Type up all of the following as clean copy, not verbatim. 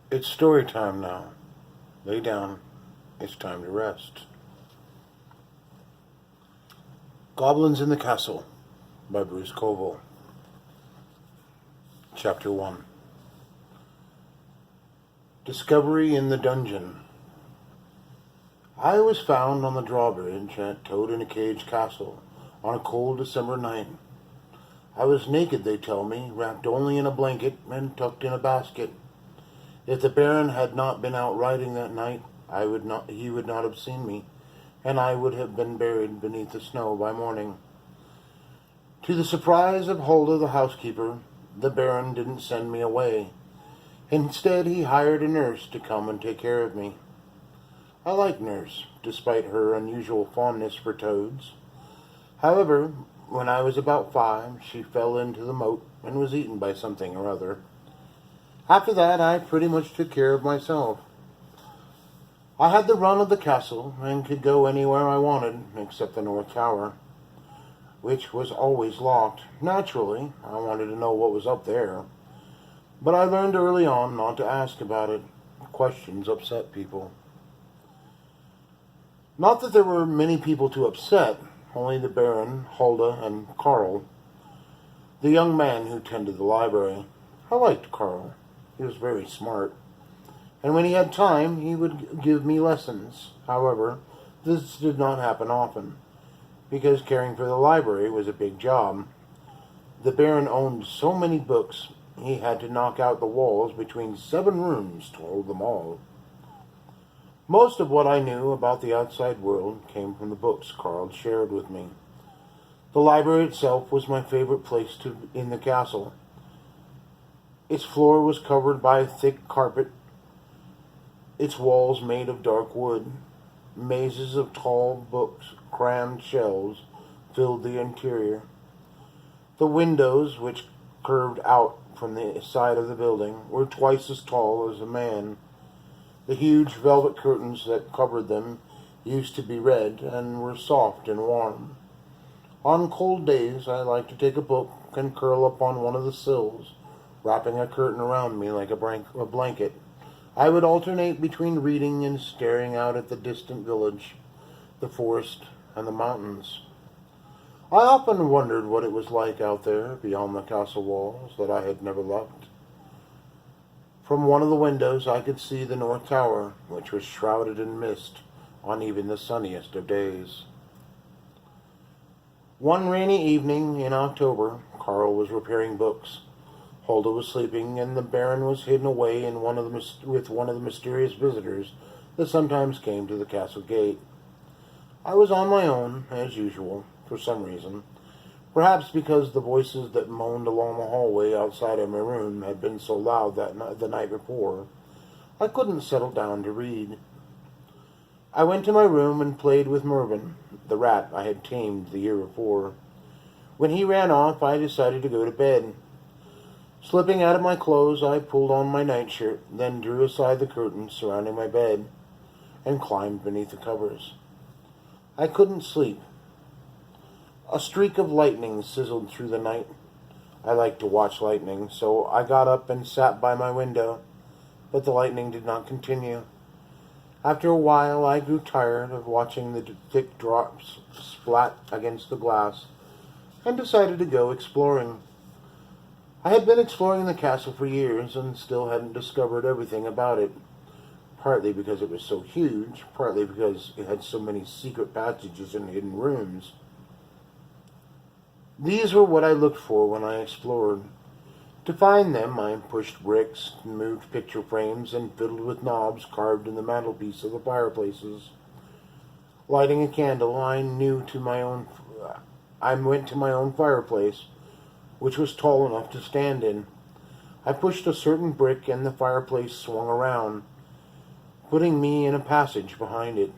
It's story time now. Lay down. It's time to rest. Goblins in the Castle by Bruce Coville. Chapter 1. Discovery in the Dungeon. I was found on the drawbridge at Toad-in-a-Cage Castle on a cold December night. I was naked, they tell me, wrapped only in a blanket and tucked in a basket. If the Baron had not been out riding that night, he would not have seen me, and I would have been buried beneath the snow by morning. To the surprise of Hulda the housekeeper, the Baron didn't send me away. Instead, he hired a nurse to come and take care of me. I liked Nurse, despite her unusual fondness for toads. However, when I was about 5, she fell into the moat and was eaten by something or other. After that, I pretty much took care of myself. I had the run of the castle and could go anywhere I wanted, except the North Tower, which was always locked. Naturally, I wanted to know what was up there. But I learned early on not to ask about it. Questions upset people. Not that there were many people to upset, only the Baron, Hulda, and Carl, the young man who tended the library. I liked Carl. He was very smart. And when he had time, he would give me lessons. However, this did not happen often, because caring for the library was a big job. The Baron owned so many books, he had to knock out the walls between 7 rooms to hold them all. Most of what I knew about the outside world came from the books Carl shared with me. The library itself was my favorite place in the castle. Its floor was covered by a thick carpet, its walls made of dark wood. Mazes of tall books, crammed shelves, filled the interior. The windows, which curved out from the side of the building, were twice as tall as a man. The huge velvet curtains that covered them used to be red and were soft and warm. On cold days, I liked to take a book and curl up on one of the sills, wrapping a curtain around me like a blanket. I would alternate between reading and staring out at the distant village, the forest, and the mountains. I often wondered what it was like out there beyond the castle walls that I had never left. From one of the windows I could see the North Tower, which was shrouded in mist on even the sunniest of days. One rainy evening in October, Carl was repairing books. Hulda was sleeping, and the Baron was hidden away with one of the mysterious visitors that sometimes came to the castle gate. I was on my own, as usual, for some reason. Perhaps because the voices that moaned along the hallway outside of my room had been so loud the night before, I couldn't settle down to read. I went to my room and played with Mervyn, the rat I had tamed the year before. When he ran off, I decided to go to bed. Slipping out of my clothes, I pulled on my nightshirt, then drew aside the curtains surrounding my bed, and climbed beneath the covers. I couldn't sleep. A streak of lightning sizzled through the night. I liked to watch lightning, so I got up and sat by my window, but the lightning did not continue. After a while, I grew tired of watching the thick drops splat against the glass, and decided to go exploring. I had been exploring the castle for years and still hadn't discovered everything about it, partly because it was so huge, partly because it had so many secret passages and hidden rooms. These were what I looked for when I explored. To find them, I pushed bricks, moved picture frames, and fiddled with knobs carved in the mantelpiece of the fireplaces. Lighting a candle, I went to my own fireplace, which was tall enough to stand in. I pushed a certain brick and the fireplace swung around, putting me in a passage behind it.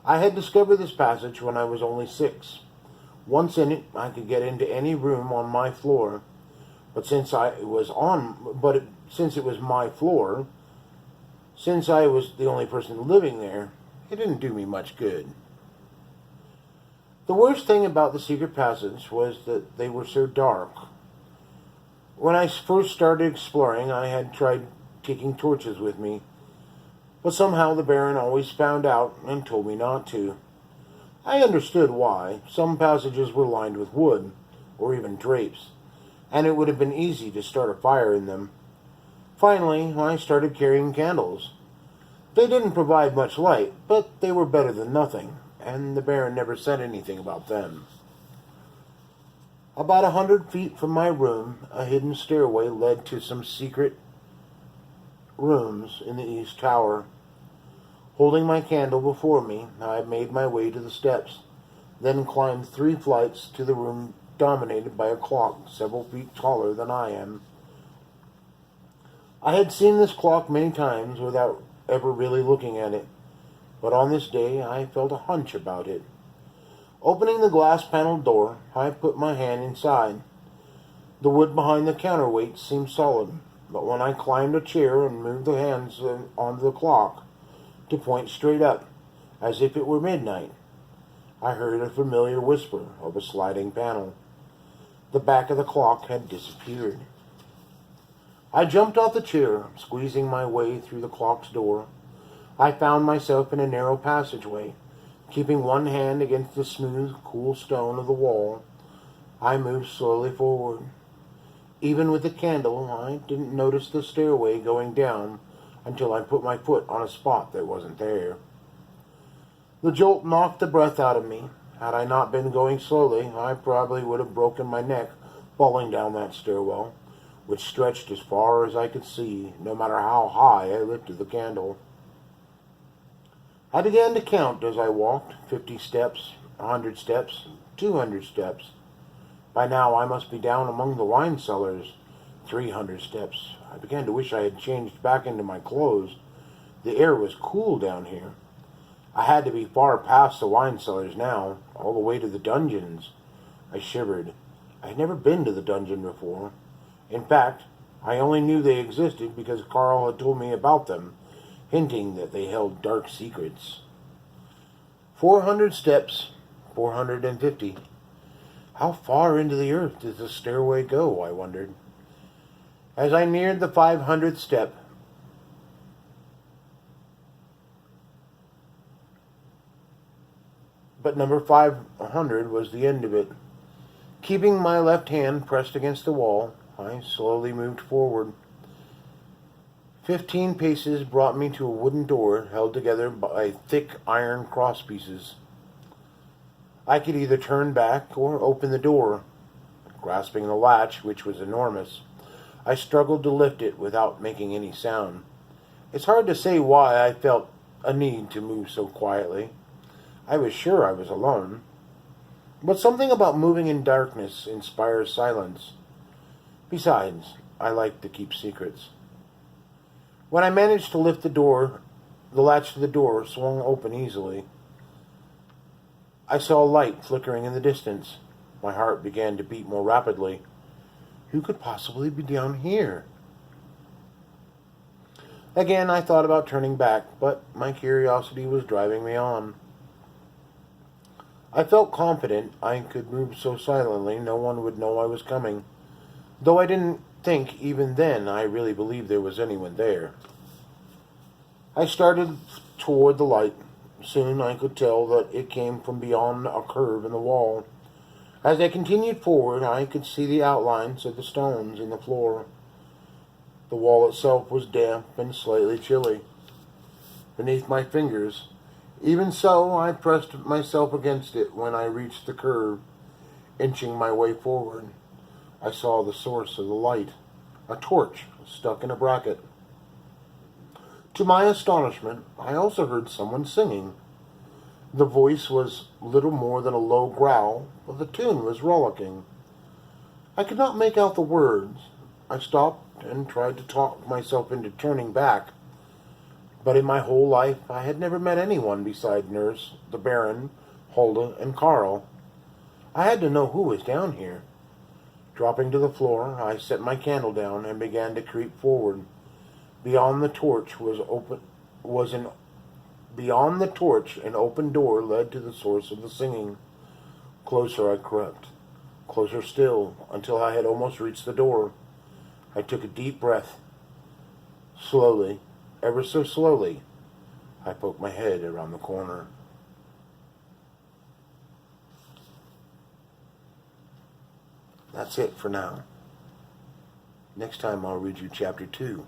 I had discovered this passage when I was only 6. Once in it, I could get into any room on my floor, but since it was my floor, since I was the only person living there, it didn't do me much good. The worst thing about the secret passage was that they were so dark. When I first started exploring, I had tried taking torches with me, but somehow the Baron always found out and told me not to. I understood why. Some passages were lined with wood, or even drapes, and it would have been easy to start a fire in them. Finally, I started carrying candles. They didn't provide much light, but they were better than nothing, and the Baron never said anything about them. About 100 feet from my room, a hidden stairway led to some secret rooms in the east tower. Holding my candle before me, I made my way to the steps, then climbed 3 flights to the room dominated by a clock several feet taller than I am. I had seen this clock many times without ever really looking at it, but on this day I felt a hunch about it. Opening the glass-paneled door, I put my hand inside. The wood behind the counterweight seemed solid, but when I climbed a chair and moved the hands onto the clock to point straight up, as if it were midnight, I heard a familiar whisper of a sliding panel. The back of the clock had disappeared. I jumped off the chair, squeezing my way through the clock's door. I found myself in a narrow passageway. Keeping one hand against the smooth, cool stone of the wall, I moved slowly forward. Even with the candle, I didn't notice the stairway going down until I put my foot on a spot that wasn't there. The jolt knocked the breath out of me. Had I not been going slowly, I probably would have broken my neck falling down that stairwell, which stretched as far as I could see, no matter how high I lifted the candle. I began to count as I walked, 50 steps, 100 steps, 200 steps. By now I must be down among the wine cellars, 300 steps. I began to wish I had changed back into my clothes. The air was cool down here. I had to be far past the wine cellars now, all the way to the dungeons. I shivered. I had never been to the dungeon before. In fact, I only knew they existed because Carl had told me about them, hinting that they held dark secrets. 400 steps, 450. How far into the earth does the stairway go, I wondered. As I neared the 500th step, but number 500 was the end of it. Keeping my left hand pressed against the wall, I slowly moved forward. 15 paces brought me to a wooden door held together by thick iron crosspieces. I could either turn back or open the door. Grasping the latch, which was enormous, I struggled to lift it without making any sound. It's hard to say why I felt a need to move so quietly. I was sure I was alone. But something about moving in darkness inspires silence. Besides, I like to keep secrets. When I managed to lift the latch to the door swung open easily. I saw light flickering in the distance. My heart began to beat more rapidly. Who could possibly be down here? Again, I thought about turning back, but my curiosity was driving me on. I felt confident I could move so silently no one would know I was coming, though I didn't think even then I really believed there was anyone there. I started toward the light. Soon I could tell that it came from beyond a curve in the wall. As I continued forward, I could see the outlines of the stones in the floor. The wall itself was damp and slightly chilly beneath my fingers. Even so, I pressed myself against it when I reached the curve, inching my way forward. I saw the source of the light, a torch stuck in a bracket. To my astonishment, I also heard someone singing. The voice was little more than a low growl, but the tune was rollicking. I could not make out the words. I stopped and tried to talk myself into turning back. But in my whole life, I had never met anyone beside Nurse, the Baron, Hulda, and Carl. I had to know who was down here. Dropping to the floor, I set my candle down and began to creep forward. Beyond the torch, an open door led to the source of the singing. Closer I crept, closer still, until I had almost reached the door. I took a deep breath. Slowly, ever so slowly, I poked my head around the corner. That's it for now. Next time I'll read you chapter 2.